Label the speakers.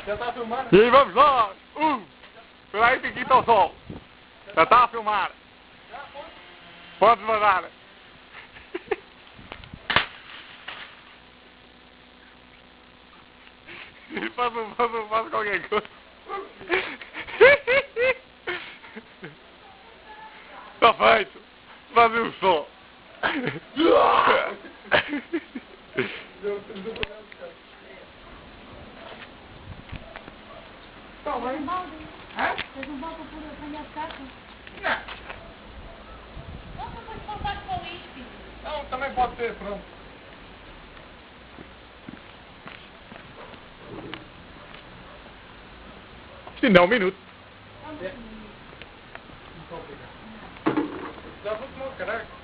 Speaker 1: Já tá filmando?
Speaker 2: E vamos lá! Espera aí, tem que ir ao sol. Já está a filmar. Pode mandar. Faz qualquer coisa. Está feito. Faz o som.
Speaker 1: Tá bem.
Speaker 3: Hã? Fez um balde para apanhar de carro?
Speaker 1: Não.
Speaker 3: Não, depois voltar com isto.
Speaker 1: Não, também pode ser, pronto.
Speaker 2: Ainda é um minuto.
Speaker 1: Já vou tomar o caralho.